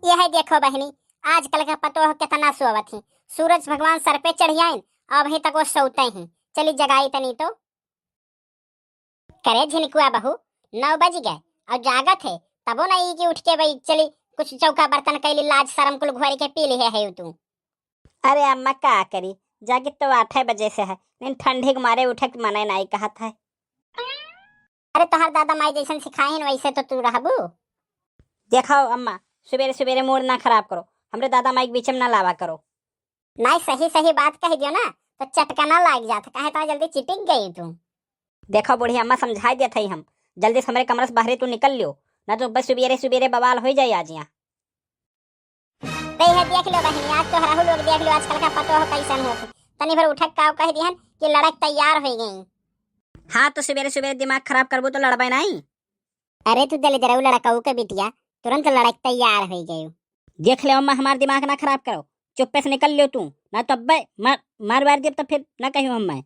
यह देखो बहनी, आजकल का पतो हो कितना सोवत है। सूरज भगवान सर पे चढ़ जाए और अभी तक वो सोते हैं। चली जगाई तनी तो करे झिनकुआ बहू। 9 बज गए और जागत है तबो नहीं कि उठ के भाई चली कुछ चौका बर्तन कैली लाज शर्म कुल घोरी के पी ली है तू। अरे अम्मा का करी, जागित तो 8 बजे से है, लेकिन ठंडी के मारे उठे के मने नहीं कहा था। अरे तोहर दादा माई जैसन सिखाइन वैसे तो तू रहबू। देखो अम्मा, सवेरे सवेरे मूड ना खराब करो, हमरे दादा माई के बीच में ना लावा करो। नहीं सही सही बात कह दियो ना तो चटका ना लाग जाता। काहे इतना जल्दी चिटिक गई तू। देखो बूढ़ी अम्मा, समझाई दिया था हम, जल्दी से हमारे कमरे से बाहर तू निकल लियो, ना तो बस सवेरे सवेरे बवाल हो जाए आज यहाँ। है देख लो बहनी, आज तो हराहु लोग देख लो आजकल का पतो हो कैसन हो। तनी भर उठक काव कह दिहन कि लड़क तैयार हो गई। हाँ तो सवेरे सवेरे दिमाग खराब करबो तो लड़बे नहीं। अरे तू दले जरा लड़काऊ के बिटिया तुरंत लड़क तैयार हो गई। देख ले अम्मा, हमारा दिमाग ना खराब करो, चुप्पे से निकल लियो तू, ना तो अब्बे मार बार दिया तो फिर ना कही हम मैं।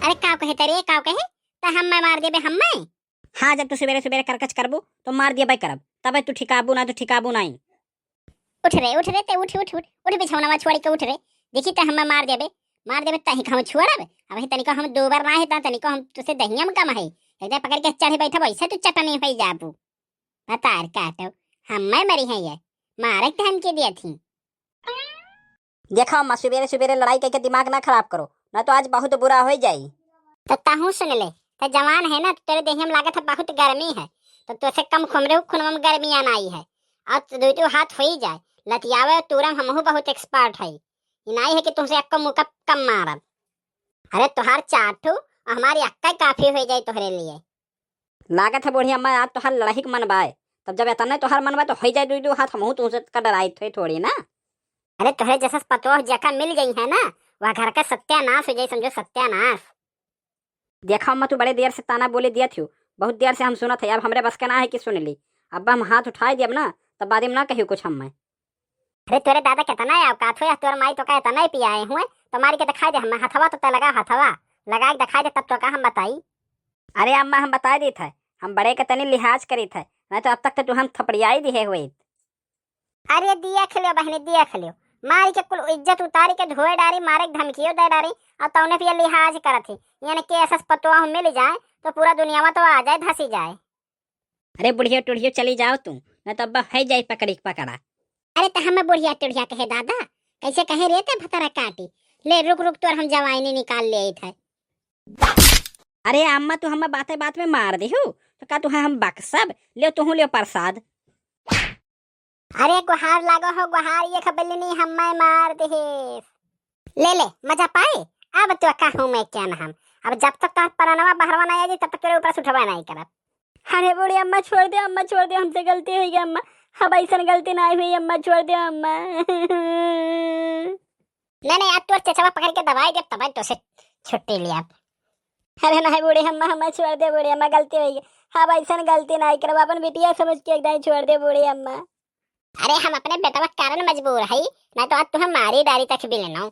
अरे काव कहे तरे काव कहे तो हम मैं मार देबे हम मैं। हाँ, जब तू सवेरे सवेरे करकच करबो तो मार दिया भाई करब, तब तू ठिकाबू ना तो ठिकाबू नहीं। उठ रे ते उठ उठ उठ उठ बिछौना में छोड़ के उठ रे। देखी तो हम मार देबे तही हम छोड़ब। अब तनिको हम 2 बार ना है तनिको हम तुसे दहिया में कम है एकदम पकड़ के चढ़े बैठा वैसे तू चटनी हो जाबू। बतार काटो हम मैं मरी है ये मारे धमकी दिया थी। देखो अम्मा, सवेरे सवेरे लड़ाई करके दिमाग ना खराब करो, ना तो आज बहुत बुरा हो जाई। तो ताहू सुन ले, तो जवान है ना तो तेरे देह में लागत है बहुत गर्मी है, तो तुझसे कम खुमरे खुनवा में गर्मी आना आई है। और दो हाथ हो ही जाए लतियावे तुरम हमहू बहुत एक्सपर्ट है। नहीं है कि तुमसे अक्का मुक्का कम मारब। अरे तुहार चाटू हमारी अक्का काफी हो जाए तोहरे लिए। लागत है बूढ़ी अम्मा, आज तो हर लड़ाई के मन बाए, तब जब इतना तो हर मन बा तो हो जाए दो हाथ हमहू तुमसे का डराई थे थोड़ी ना। अरे तुहरे जैसा पतोह जका मिल गई है ना वह घर का सत्यानाश हो जाए, समझो सत्यानाश। देखा अम्मा, तू बड़े देर से ताना बोले दिया थी, बहुत देर से हम सुना थे, अब हमरे बस का ना है कि सुन ली। अब हम हाथ उठाए दिए ना तब बाद में ना कहियो कुछ हम मैं। अरे तेरे दादा कितना है औकात हो या तोर माई तो का इतना ही पियाए हुए तो मारी के दिखाई दे हम हथवा तो लगा हथवा लगा के दिखाई दे तब तो का हम बताई। अरे अम्मा, हम बता दी थे, हम बड़े के तनी लिहाज करी थे, नहीं तो अब तक तो तू हम थपड़ियाई दिए हुए। अरे दिया खिलो बहनी दिया खिलो, मारी के कुल इज्जत उतारी के धोए डारी मारे के धमकियो दे डारी और तौने पे लिहाज करत थी। यानी के ऐसा पतवा हम मिल जाए तो पूरा दुनिया में तो आ जाए धसी जाए। अरे बुढ़िया टुढ़ियो चली जाओ तू, नहीं तो अब्बा है जाए पकड़ी पकड़ा। अरे तो हमें बुढ़िया टुढ़िया कहे दादा कैसे कहे रे ते भतरा काटी। ले रुक रुक तो हम जवाइनी निकाल ले थे। अरे अम्मा, तू हमें बातें बात में मार दी हो तो का तू हम बक्सब ले तू ले प्रसाद। अरे गुहार लागो हो गुहार, ये खबर नहीं हम मैं मार दे। ले मजा पाए। अब तो का हूं मैं क्या ना हम, अब जब तक तो परनवा बहरवा नहीं आई तब तक तेरे ऊपर से उठवा नहीं करब। अरे बूढ़ी अम्मा छोड़ दे, अम्मा छोड़ दे, हमसे गलती हुई अम्मा, हम ऐसा गलती ना हुई अम्मा, छोड़ दे अम्मा। नहीं आज तो चचवा पकड़ के दवाई दे तब तो से छुट्टी लिया। अरे नहीं बूढ़ी अम्मा, हमें छोड़ दे बूढ़ी अम्मा, गलती हुई, हम ऐसा गलती नहीं करब, अपन बिटिया समझ के एकदम छोड़ दे बूढ़ी अम्मा। अरे हम अपने बेटा के कारण मजबूर है, ना तो आज तुम्हें मारी डारी तक भी लेना।